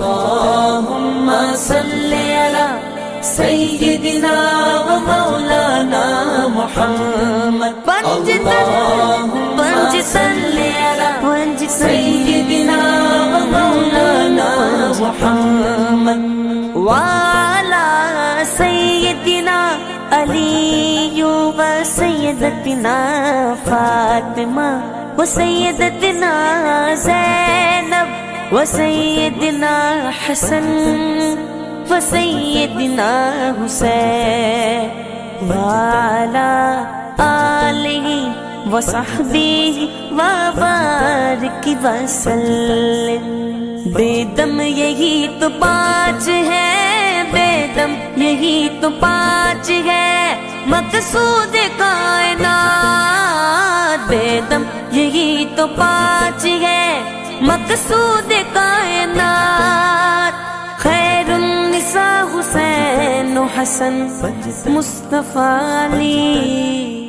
اللهم صل على سيدنا ومولانا محمد اللهم صل على سيدنا ومولانا محمد وعلى سيدنا علي وسيدتنا فاطمة وسيدتنا زينب وسيدنا حسن وسيدنا حسين وعلى آله وصحبه وبارك وسلم. بے دم یہی تو پانچ ہے، بے دم یہی تو پانچ ہے مقصود کائنات. بے دم یہی تو پانچ ہے مقصود کائنات. خیر النساء حسین و حسن مصطفیٰ علی.